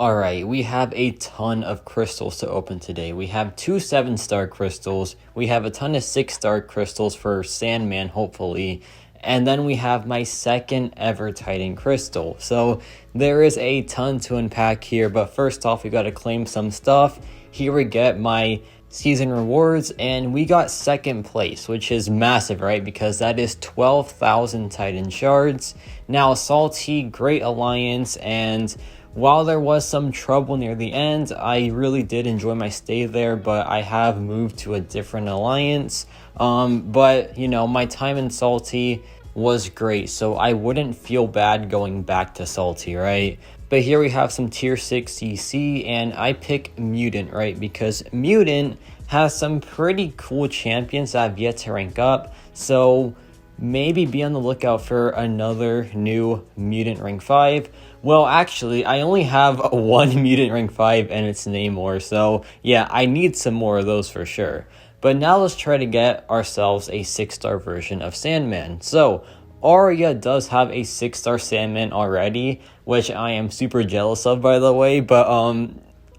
Alright, we have a ton of crystals to open today. We have two 7-star crystals, we have a ton of 6-star crystals for Sandman, hopefully, and then we have my second ever Titan crystal. So there is a ton to unpack here, but first off, we gotta claim some stuff. Here we get my season rewards, and we got second place, which is massive, right? Because that is 12,000 Titan shards. Now, Salty, great alliance, and while there was some trouble near the end, I really did enjoy my stay there, but I have moved to a different alliance. But, you know, my time in Salty was great, so I wouldn't feel bad going back to Salty, right? But here we have some tier 6 CC, and I pick Mutant, right? Because Mutant has some pretty cool champions that have yet to rank up, so maybe be on the lookout for another new Mutant rank 5. Well, actually, I only have one Mutant rank 5 and it's Namor, so yeah, I need some more of those for sure. But now let's try to get ourselves a 6-star version of Sandman. So, Arya does have a 6-star Sandman already, which I am super jealous of, by the way, but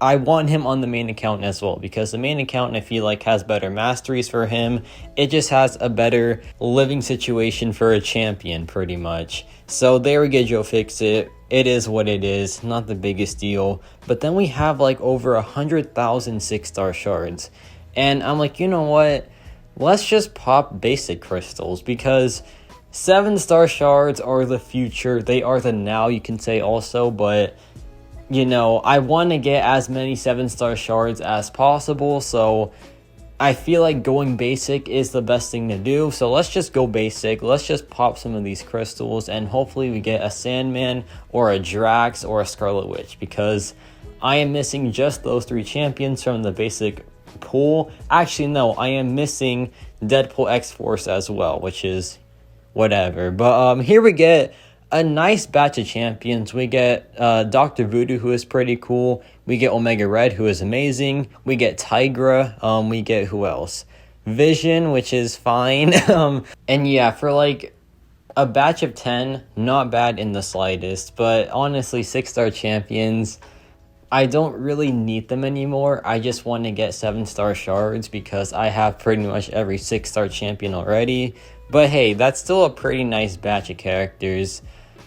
I want him on the main account as well, because the main account I feel like has better masteries for him. It just has a better living situation for a champion, pretty much. So there we go, Joe Fix-It. It is what it is, not the biggest deal. But then we have like over 100,000 6-star shards. And I'm like, you know what? Let's just pop basic crystals, because 7-star shards are the future. They are the now, you can say also, but you know, I want to get as many 7-star shards as possible, so I feel like going basic is the best thing to do. So let's just go basic. Let's just pop some of these crystals, and hopefully we get a Sandman or a Drax or a Scarlet Witch, because I am missing just those 3 champions from the basic pool. Actually, no, I am missing Deadpool X-Force as well, which is whatever. But here we get a nice batch of champions. We get Dr. Voodoo, who is pretty cool. We get Omega Red, who is amazing. We get Tigra. We get who else? Vision, which is fine. And yeah, for like a batch of 10, not bad in the slightest. But honestly, 6-star champions, I don't really need them anymore. I just want to get 7-star shards because I have pretty much every 6-star champion already. But hey, that's still a pretty nice batch of characters.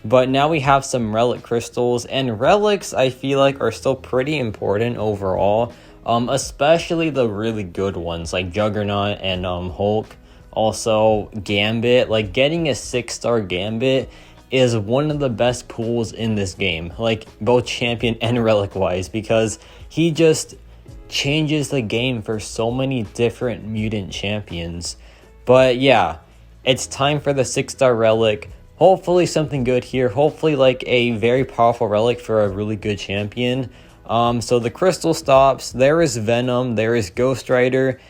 But now we have some relic crystals, and relics I feel like are still pretty important overall, especially the really good ones like Juggernaut and Hulk. Also Gambit, like getting a 6-star Gambit is one of the best pools in this game, like both champion and relic wise, because he just changes the game for so many different mutant champions. But yeah, it's time for the 6-star relic. Hopefully something good here. Hopefully like a very powerful relic for a really good champion. So the crystal stops. There is Venom. There is Ghost Rider.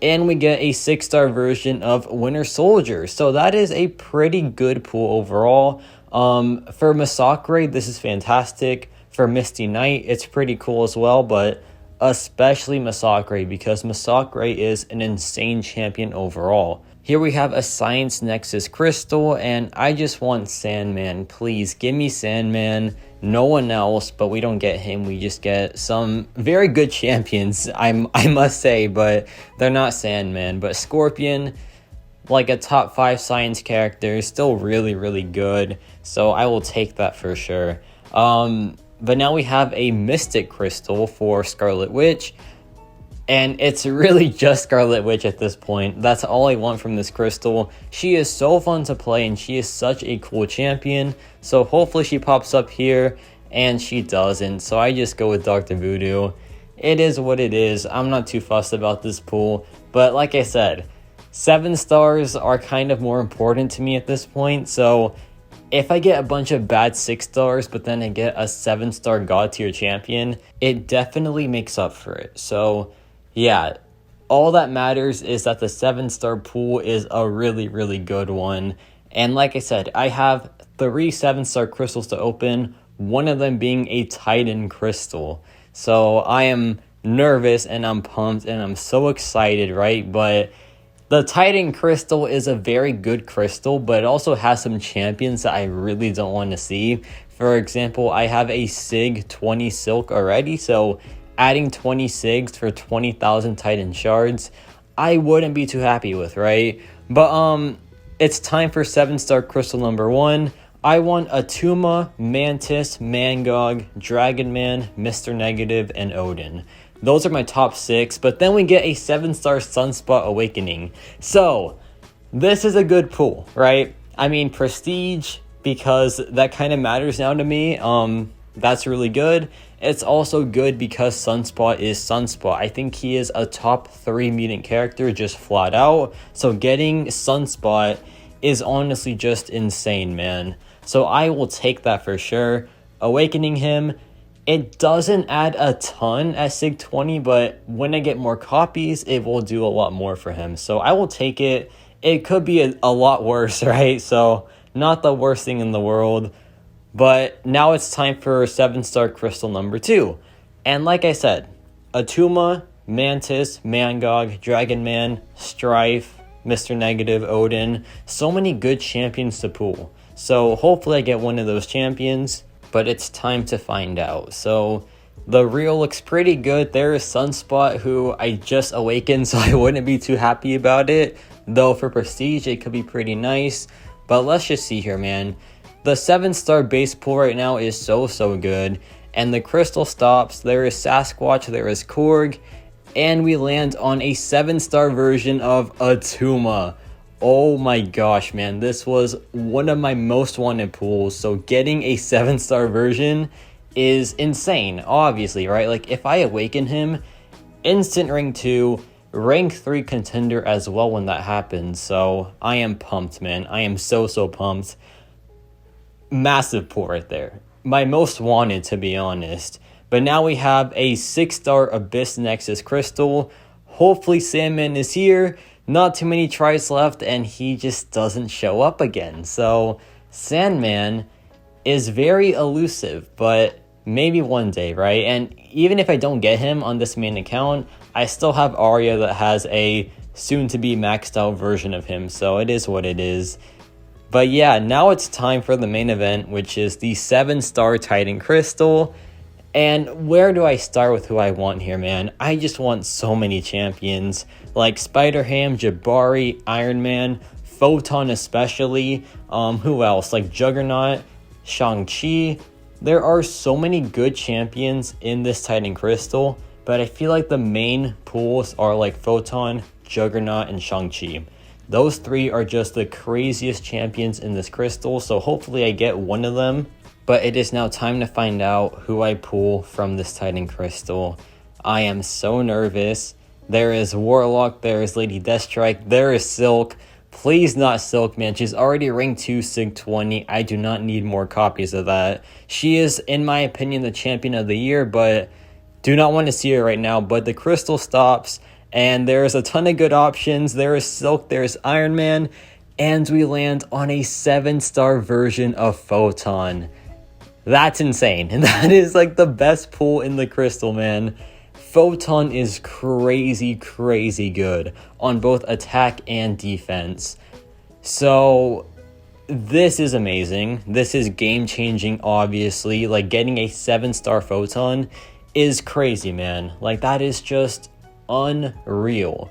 And we get a 6-star version of Winter Soldier. So that is a pretty good pool overall. For Mcoc, this is fantastic. For Misty Knight, it's pretty cool as well. But especially Mcoc, because Mcoc is an insane champion overall. Here we have a Science Nexus Crystal, and I just want Sandman. Please, give me Sandman. No one else, but we don't get him. We just get some very good champions, I must say, but they're not Sandman. But Scorpion, like a top 5 science character, still really, really good. So I will take that for sure. But now we have a Mystic Crystal for Scarlet Witch. And it's really just Scarlet Witch at this point. That's all I want from this crystal. She is so fun to play, and she is such a cool champion. So hopefully she pops up here, and she doesn't. So I just go with Dr. Voodoo. It is what it is. I'm not too fussed about this pool. But like I said, 7 stars are kind of more important to me at this point. So if I get a bunch of bad 6 stars, but then I get a 7-star God tier champion, it definitely makes up for it. So yeah, all that matters is that the 7-star pool is a really, really good one. And like I said, I have 3 7-star crystals to open, one of them being a Titan crystal. So I am nervous and I'm pumped and I'm so excited, right? But the Titan crystal is a very good crystal, but it also has some champions that I really don't want to see. For example, I have a Sig 20 Silk already, so adding 20 Sigs for 20,000 Titan shards, I wouldn't be too happy with, right? But it's time for 7-star crystal number 1. I want Atuma, Mantis, Mangog, Dragon Man, Mr. Negative, and Odin. Those are my top 6, but then we get a 7-star Sunspot Awakening. So, this is a good pool, right? I mean, Prestige, because that kind of matters now to me. That's really good. It's also good because Sunspot is Sunspot. I think he is a top 3 mutant character just flat out. So getting Sunspot is honestly just insane, man. So I will take that for sure. Awakening him, it doesn't add a ton at Sig 20, but when I get more copies, it will do a lot more for him. So I will take it. It could be a lot worse, right? So not the worst thing in the world. But now it's time for 7-star crystal number 2. And like I said, Atuma, Mantis, Mangog, Dragon Man, Strife, Mr. Negative, Odin. So many good champions to pull. So hopefully I get one of those champions, but it's time to find out. So the reel looks pretty good. There is Sunspot, who I just awakened, so I wouldn't be too happy about it. Though for Prestige, it could be pretty nice. But let's just see here, man. The 7-star base pool right now is so good. And the crystal stops. There is Sasquatch, there is Korg. And we land on a 7-star version of Atuma. Oh my gosh, man. This was one of my most wanted pools. So getting a 7-star version is insane, obviously, right? Like, if I awaken him, instant rank 2, rank 3 contender as well when that happens. So I am pumped, man. I am so pumped. Massive pull right there. My most wanted, to be honest. But now we have a 6-star Abyss Nexus Crystal. Hopefully Sandman is here. Not too many tries left, and he just doesn't show up again. So Sandman is very elusive, but maybe one day, right? And even if I don't get him on this main account, I still have Arya that has a soon-to-be maxed out version of him. So it is what it is. But yeah, now it's time for the main event, which is the 7-star Titan Crystal. And where do I start with who I want here, man? I just want so many champions, like Spider-Ham, Jabari, Iron Man, Photon especially. Who else? Like Juggernaut, Shang-Chi. There are so many good champions in this Titan Crystal, but I feel like the main pools are like Photon, Juggernaut, and Shang-Chi. Those 3 are just the craziest champions in this crystal, so hopefully I get one of them. But it is now time to find out who I pull from this Titan Crystal. I am so nervous. There is Warlock, there is Lady Deathstrike, there is Silk. Please not Silk, man. She's already rank 2 Sig 20. I do not need more copies of that. She is, in my opinion, the champion of the year, but do not want to see her right now. But the crystal stops. And there's a ton of good options. There is Silk, there's Iron Man, and we land on a 7-star version of Photon. That's insane. And that is like the best pull in the crystal, man. Photon is crazy good on both attack and defense. So this is amazing. This is game-changing, obviously. Like, getting a 7-star Photon is crazy, man. Like, that is just unreal.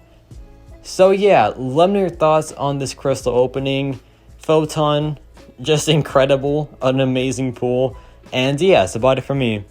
So yeah, let me know your thoughts on this crystal opening. Photon, just incredible, an amazing pool. And yeah, that's about it for me.